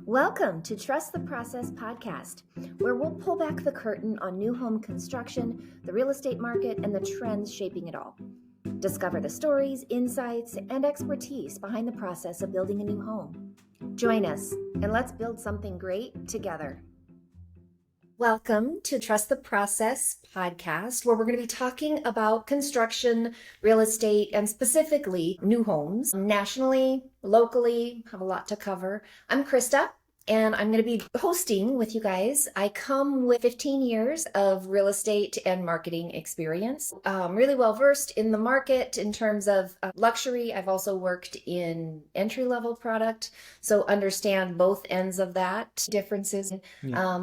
Welcome to Trust the Process podcast, where we'll pull back the curtain on new home construction, the real estate market, and the trends shaping it all. Discover the stories, insights, and expertise behind the process of building a new home. Join us, and let's build something great together. Welcome to Trust the Process podcast, where we're going to be talking about construction, real estate, and specifically new homes, nationally, locally, have a lot to cover. I'm Krista, and I'm going to be hosting with you guys. I come with 15 years of real estate and marketing experience. Really well versed in the market in terms of luxury. I've also worked in entry-level product, so understand both ends of that, differences in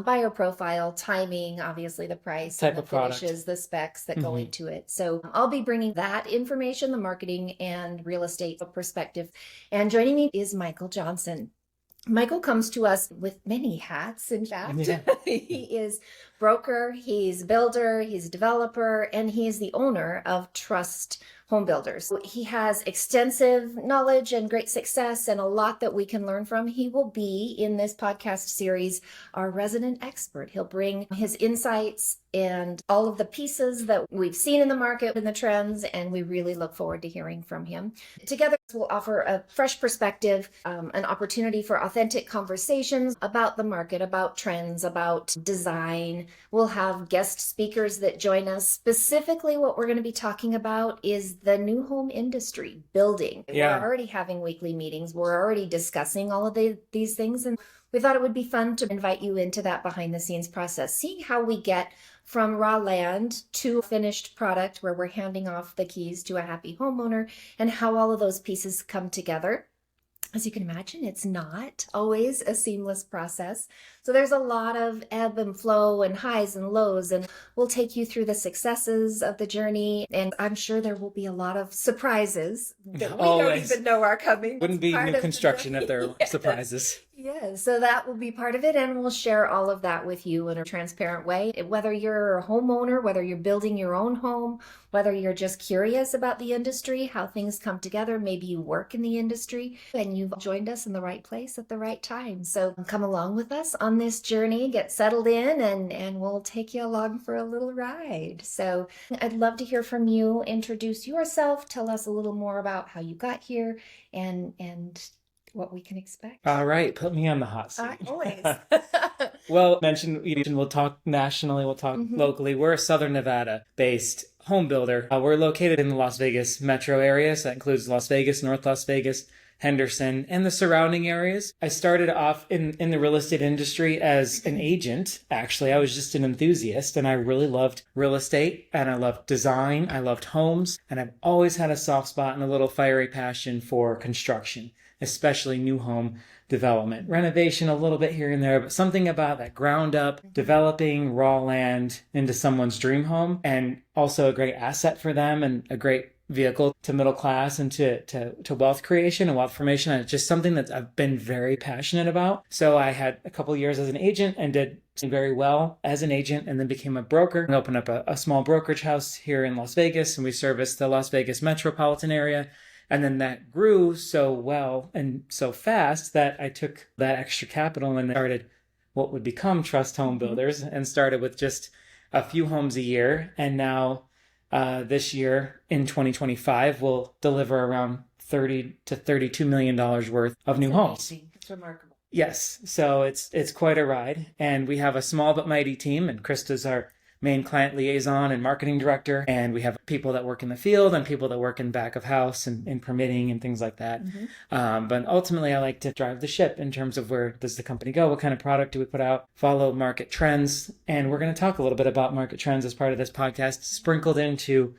buyer profile, timing, obviously the price, type the of product, finishes, the specs that go into it. So I'll be bringing that information, the marketing and real estate perspective. And joining me is Michael Johnson. Michael comes to us with many hats, in fact. Yeah. He is broker, he's builder, he's developer, and he is the owner of Trust Home Builders. He has extensive knowledge and great success and a lot that we can learn from. He will be, in this podcast series, our resident expert. He'll bring his insights and all of the pieces that we've seen in the market and the trends, and we really look forward to hearing from him. Together, we'll offer a fresh perspective, an opportunity for authentic conversations about the market, about trends, about design. We'll have guest speakers that join us. Specifically, what we're going to be talking about is the new home industry, building. Yeah. We're already having weekly meetings. We're already discussing all of these things, and we thought it would be fun to invite you into that behind the scenes process, seeing how we get from raw land to finished product where we're handing off the keys to a happy homeowner and how all of those pieces come together. As you can imagine, it's not always a seamless process. So there's a lot of ebb and flow and highs and lows, and we'll take you through the successes of the journey. And I'm sure there will be a lot of surprises that we don't even know are coming. Wouldn't be new construction if there were surprises. Yeah, so that will be part of it, and we'll share all of that with you in a transparent way. Whether you're a homeowner, whether you're building your own home, whether you're just curious about the industry, how things come together, maybe you work in the industry, and you've joined us in the right place at the right time. So come along with us on this journey, get settled in, and we'll take you along for a little ride. So I'd love to hear from you. Introduce yourself, tell us a little more about how you got here, and what we can expect. All right, put me on the hot seat. Always. Well, we'll talk nationally, we'll talk locally. We're a Southern Nevada-based home builder. We're located in the Las Vegas metro area, so that includes Las Vegas, North Las Vegas, Henderson, and the surrounding areas. I started off in the real estate industry as an agent. Actually, I was just an enthusiast, and I really loved real estate, and I loved design, I loved homes, and I've always had a soft spot and a little fiery passion for construction, especially new home development. Renovation a little bit here and there, but something about that ground up, developing raw land into someone's dream home, and also a great asset for them and a great vehicle to middle class and to wealth creation and wealth formation. And it's just something that I've been very passionate about. So I had a couple years as an agent and did very well as an agent, and then became a broker and opened up a small brokerage house here in Las Vegas, and we service the Las Vegas metropolitan area. And then that grew so well and so fast that I took that extra capital and started what would become Trust Home Builders, and started with just a few homes a year. And now this year in 2025, we'll deliver around $30 to $32 million worth of new homes. It's remarkable. Yes. So it's quite a ride. And we have a small but mighty team, and Krista's our main client liaison and marketing director. And we have people that work in the field and people that work in back of house and in permitting and things like that. But ultimately, I like to drive the ship in terms of where does the company go? What kind of product do we put out? Follow market trends. And we're going to talk a little bit about market trends as part of this podcast, sprinkled into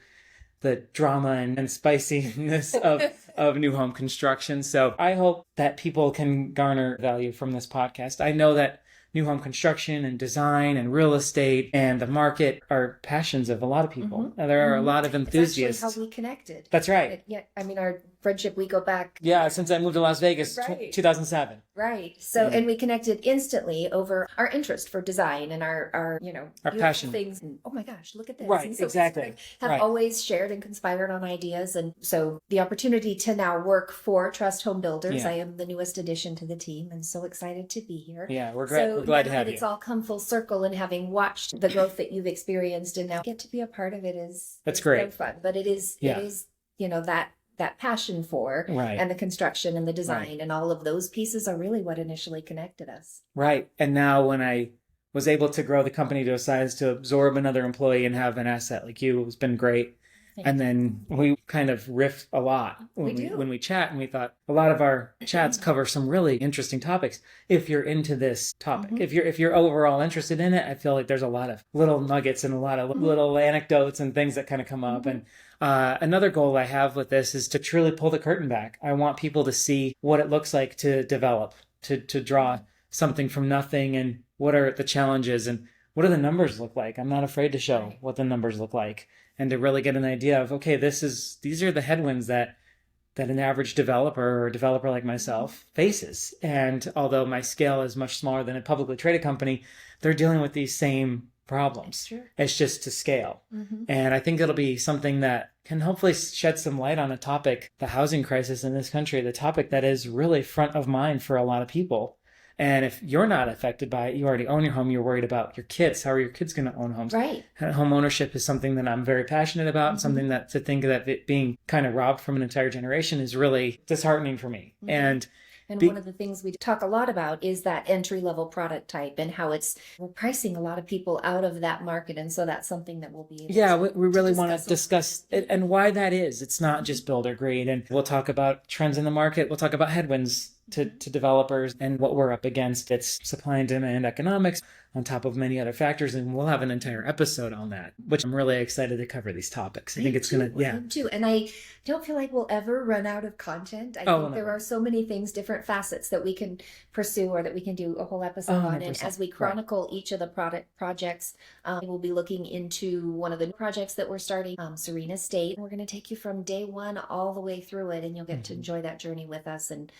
the drama and spiciness of new home construction. So I hope that people can garner value from this podcast. I know that new home construction and design and real estate and the market are passions of a lot of people. There are a lot of enthusiasts. That's actually how we connected. That's right. Yeah, I mean, our friendship, we go back. Yeah, since I moved to Las Vegas, Right. 2007. Right. So, Yeah. and we connected instantly over our interest for design and our Our beautiful passion. things. And, oh my gosh, look at this. Right, And so we exactly. sort of have Right. always shared and conspired on ideas. And so the opportunity to now work for Trust Home Builders, Yeah. I am the newest addition to the team and so excited to be here. Yeah, we're So glad to now have that you. it's all come full circle and having watched the growth that you've experienced and now get to be a part of it is That's it's great. been fun. But it is that passion for Right. and the construction and the design and all of those pieces are really what initially connected us. Right. And now when I was able to grow the company to a size to absorb another employee and have an asset like you, it's been great. And then we kind of riff a lot when we chat, and we thought a lot of our chats cover some really interesting topics. If you're into this topic, if you're overall interested in it, I feel like there's a lot of little nuggets and a lot of little anecdotes and things that kind of come up. And another goal I have with this is to truly pull the curtain back. I want people to see what it looks like to develop, to draw something from nothing, and what are the challenges and what do the numbers look like. I'm not afraid to show what the numbers look like, and to really get an idea of, okay, these are the headwinds that an average developer or a developer like myself faces. And although my scale is much smaller than a publicly traded company, they're dealing with these same problems. It's just to scale. And I think it'll be something that can hopefully shed some light on a topic, the housing crisis in this country, the topic that is really front of mind for a lot of people. And if you're not affected by it, you already own your home, you're worried about your kids. How are your kids going to own homes? Right. Home ownership is something that I'm very passionate about, and something that to think that it being kind of robbed from an entire generation is really disheartening for me. And one of the things we talk a lot about is that entry-level product type and how we're pricing a lot of people out of that market. And so that's something that we'll be able we really want to discuss it and why that is. It's not just builder grade. And we'll talk about trends in the market. We'll talk about headwinds to developers and what we're up against. It's supply and demand economics on top of many other factors. And we'll have an entire episode on that, which I'm really excited to cover these topics. I think it's going to, Me too. And I don't feel like we'll ever run out of content. I think there are so many things, different facets that we can pursue or that we can do a whole episode on. And as we chronicle each of the projects, we'll be looking into one of the new projects that we're starting, Serena State. We're going to take you from day one all the way through it, and you'll get to enjoy that journey with us. And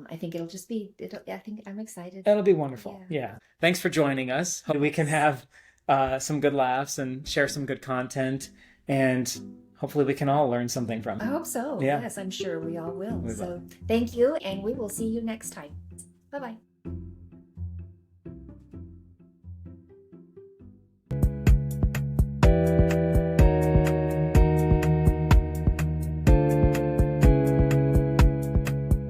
I think I think I'm excited. It'll be wonderful. Yeah. Thanks for joining us. Hope we can have some good laughs and share some good content, and hopefully we can all learn something from it. I hope so. Yeah. Yes, I'm sure we all will. We So will. thank you, and we will see you next time. Bye-bye.